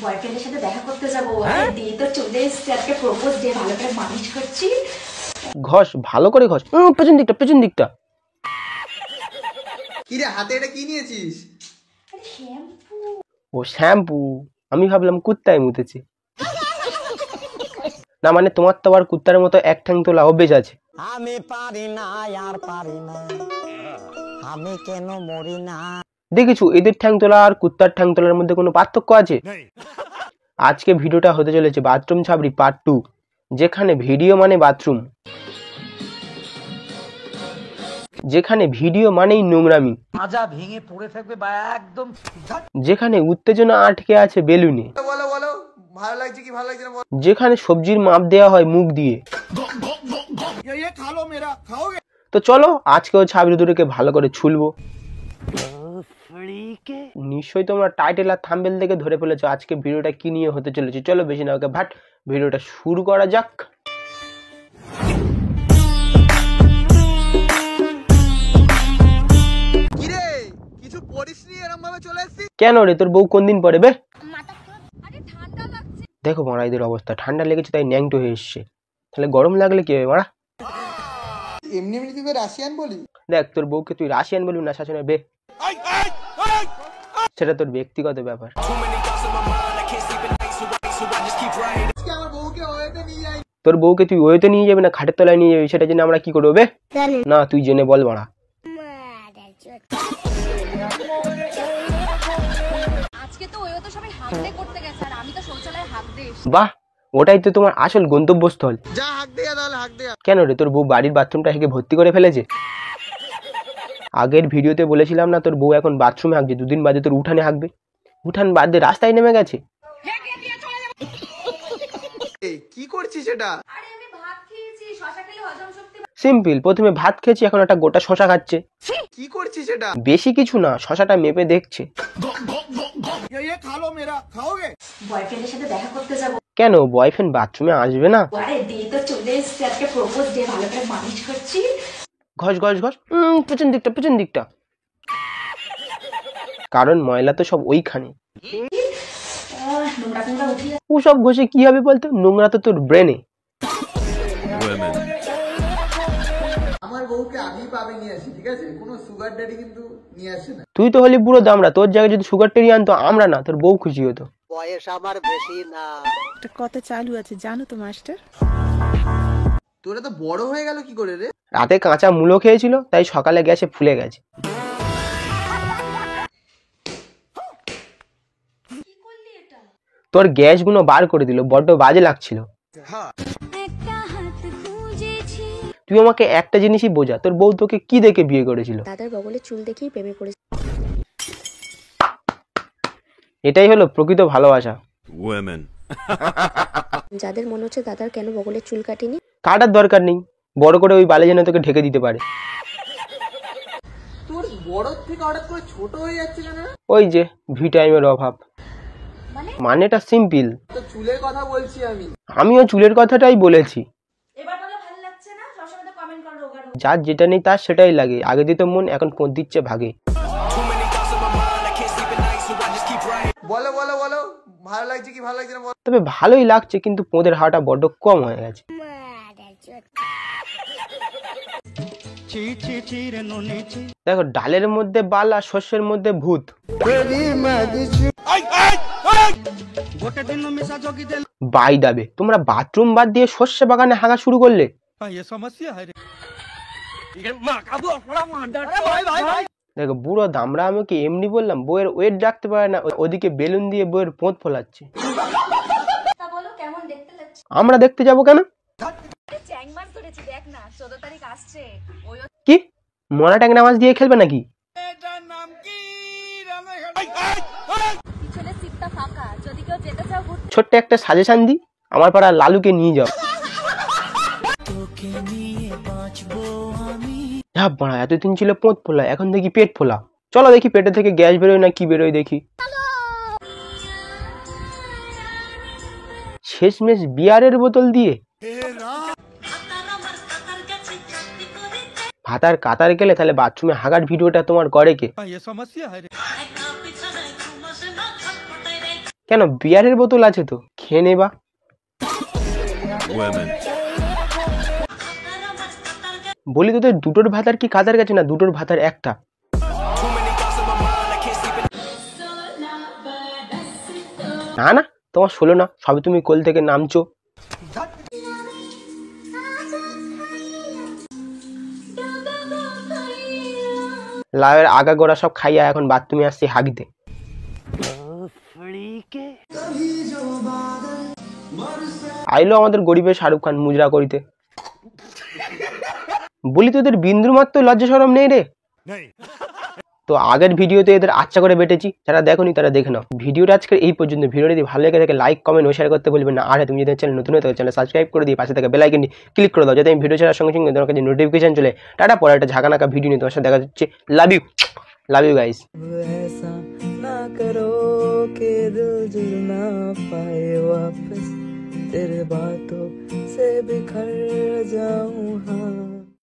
বয়ফ্রেন্ডের সাথে দেখা করতে যাব, দিয়ে তো চলে এসেছে, আজকে প্রপোজ ডে, ভালো করে মালিশ করছি। ঘষ, ভালো করে ঘষ, পেছন দিকটা পেছন দিকটা। কি রে হাতে এটা কি নিয়েছিস? আরে শ্যাম্পু। ও শ্যাম্পু, আমি ভাবলাম কুত্তায় মুতেছে। না মানে তোমার তো আবার কুত্তার মতো এক ঠ্যাং তোলা অভ্যেস আছে। আমি পারি না আর পারি না, আমি কেন মরি না। দেখেছো এদের ঠ্যাং তোলা আর কুত্তার ঠ্যাং তোলার মধ্যে কোনো পার্থক্য আছে? আজকে ভিডিওটা হতে চলেছে বাথরুম ছাবড়ি পার্ট 2, যেখানে ভিডিও মানে বাথরুম, যেখানে ভিডিও মানেই নোংরামি, মাজা ভেঙে পড়ে থাকবে বা একদম, যেখানে উত্তেজনা আটকে আছে বেলুনে, বলো বলো ভালো লাগছে কি ভালো লাগছে না? যেখানে সবজির মাপ দেওয়া হয় মুখ দিয়ে। তো চলো আজকেও ছাবড়ি দুটোকে ভালো করে ছুলবো। নিশ্চয়ই তোমরা টাইটেল আর থাম্বনেল দেখে ধরে ফেলেছো আজকে ভিডিওটা কি নিয়ে হতে চলেছে। চলো বেশি না ওকে ভাট, ভিডিওটা শুরু করা যাক। কি রে কিছু পড়িসনি এরকম ভাবে চলে এসেছিস? কেন রে, তোর বউ কোন দিন পরে বে? দেখো মারা এদের অবস্থা, ঠান্ডা লেগেছে তাই ন্যাংটো হয়ে এসছে, তাহলে গরম লাগলে কি হবে মারা? এমনি এমনি তুই রাশিয়ান বলি? দেখ তোর বউকে তুই রাশিয়ান বলবি না শাসনের বে, সেটা তোর ব্যক্তিগত ব্যাপার। তোর বউকে তুই ওয়েতে নিয়ে যাবি না খাটের তলায় নিয়ে যাবি, সেটা জেনে আমরা কি করবো বে? না তুই জেনে বল মারা। আজকে তো ওইও তো সবাই হাত দিয়ে করতে গেছে আর আমি তো শৌচালয়ে হাত দিয়ে। বাহ, ওটাই তো তোমার আসল গন্তব্যস্থল। যা হাক দে তাহলে হাক দে। কেন রে, তোর বউ বাড়ির বাথরুমটা হেঁকে ভর্তি করে ফেলেছে? আগের ভিডিওতে বলেছিলাম না তোর বউ এখন বাথরুমে হাঁকছে, দুদিন বাদে তোর উঠানে হাঁকবে। উঠান বাদ দিয়ে রাস্তায় নেমে গেছে। কি করছিস এটা? আরে আমি ভাত খেয়েছি, শশা খেলে হজম শক্তি। সিম্পল, প্রথমে ভাত খেয়েছি এখন একটা গোটা শশা খাচ্ছে। কি করছিস এটা? বেশি কিছু না, শশাটা মেপে দেখছে। বয়ফ্রেন্ডের সাথে দেখা করতে যাব। কেন বয়ফ্রেন্ড বাথরুমে আসবে না? আরে দিয়ে তো চলে এসেছে, আজকে প্রপোজ ডে, ভালো করে মালিশ করছি। ঘষ ঘষ ঘষ, পেছন দিকটা পেছন দিকটা, কারণ ময়লা তো সব ওইখানে। নোংরা নোংরা উঠিয়ে ও সব ঘষে কি হবে বলতো, নোংরা তো তোর ব্রেনে। আমার বউকে আমি পাবে নিয়ে আসি, ঠিক আছে? কোনো সুগার ড্যাডি কিন্তু নিয়ে আসে না। তুই তো হলি বুড়ো দামড়া, তোর জায়গায় যদি সুগার টেরি আনতো আমরা না, তোর বউ খুশি হতো। বয়স আমার বেশি না। একটা কথা চালু আছে জানো তো মাস্টার? তোরা তো বড় হয়ে গেল কি করে রে? রাতে কাঁচা মূলো খেয়েছিল তাই সকালে গ্যাসে ফুলে গেছে। তোর গ্যাস গুলো বার করে দিল, বড্ড বাজে লাগছিল। তুই আমাকে একটা জিনিসই বোঝা, তোর বউ তোকে কি দেখে বিয়ে করেছিল? দাদার বগলে চুল দেখেই প্রেমে পড়েছে। এটাই হলো প্রকৃত ভালোবাসা। যাদের মনে হচ্ছে দাদার কেন বগলে চুল কাটেনি, কাটার দরকার নেই, বড় করে ওই বালে যেন তোকে ঢেকে দিতে পারে। তোর বড় থেকে হঠাৎ করে ছোট হয়ে যাচ্ছে কেন? ওই যে ভিটামিনের অভাব। মানেটা সিম্পল। তো চুলের কথা বলছি আমি। আমিও চুলের কথাটাই বলেছি। এবার বলে ভালো লাগছে না, সবসময় তো কমেন্ট করো রোগা রোগা। যার যেটা নেই তার সেটাই লাগে, আগে দিত মন এখন পোঁত দিচ্ছে ভাগে। বলো বলো বলো ভালো লাগছে কি ভালো লাগছে না? তবে ভালোই লাগছে, কিন্তু পোঁদের হাওয়াটা বড্ড কম হয়ে গেছে। দেখো ডালের মধ্যে বাল আর শস্যের মধ্যে ভূত। বাই দাবে, তোমরা বাথরুম বাদ দিয়ে শস্য বাগানে হাগা শুরু করলে। দেখো বুড়ো দামড়া, আমি কি এমনি বললাম? বইয়ের ওয়েট রাখতে পারে না, ওদিকে বেলুন দিয়ে বইয়ের পোঁত ফোলাচ্ছে। তা বলো কেমন দেখতে লাগছে? আমরা দেখতে যাব কেন? চ্যাং মাছ ধরেছি দেখ না, 14 তারিখ আসছে। ওই কি মরা ট্যাংরা মাছ দিয়ে খেলবে নাকি? পিছনে সিটটা ফাঁকা, যদি কেউ যেতে চাও ঘুরতে। ছোট্ট একটা সাজেশন দি, আমার পাড়া লালুকে নিয়ে যাও। এতদিন ছিল পোঁত ফোলা, এখন দেখি পেট ফোলা। চলো দেখি পেটে থেকে গ্যাস বেরোয় না কি বেরোয় দেখি। শেষমেশ বিয়ারের বোতল দিয়ে ভাতার কাতার গেলে তাহলে বাথরুমে হাগার ভিডিওটা তোমার করে কে? কেন বিয়ারের বোতল আছে তো, খেয়ে নেবা। বলি তোদের দুটোর ভাতার কি কাদার কাছে না দুটোর ভাতার একটা? না না তোমার 16 না, সবে তুমি কোল থেকে নামছো। লাউয়ের আগা গোড়া সব খাইয়া এখন বাথরুমে আসছি হাগিতে। আইলো আমাদের গরিবের শাহরুখ খান মুজরা করিতে। বলি তোদের বিন্দুর মাত্র লজ্জা শরম নেই রে? তো আগের ভিডিওতে এদের আচ্ছা করে বেটেছি, যারা দেখোনি তারা দেখে নাও। ভিডিওটা আজকে এই পর্যন্ত। ভিডিওটি যদি ভালো লেগে থাকে লাইক কমেন্ট ও শেয়ার করতে বলবেন না। আর তুমি যদি চ্যানেল নতুন হয়ে থাকো চ্যানেল সাবস্ক্রাইব করে দিয়ে পাশে থেকে বেল আইকনটি ক্লিক করে দাও, যাতে আমি ভিডিও ছাড়ার সঙ্গে সঙ্গে তোমার কাছে নোটিফিকেশন চলে। টাটা, পরে একটা ঝাঁকানাকা ভিডিও নিয়ে তোমার সাথে দেখা যাচ্ছে। Love you guys. ना करो के दिल जुड़ ना पाए वापस, तेरे बातों से बिखर जाऊं। हाँ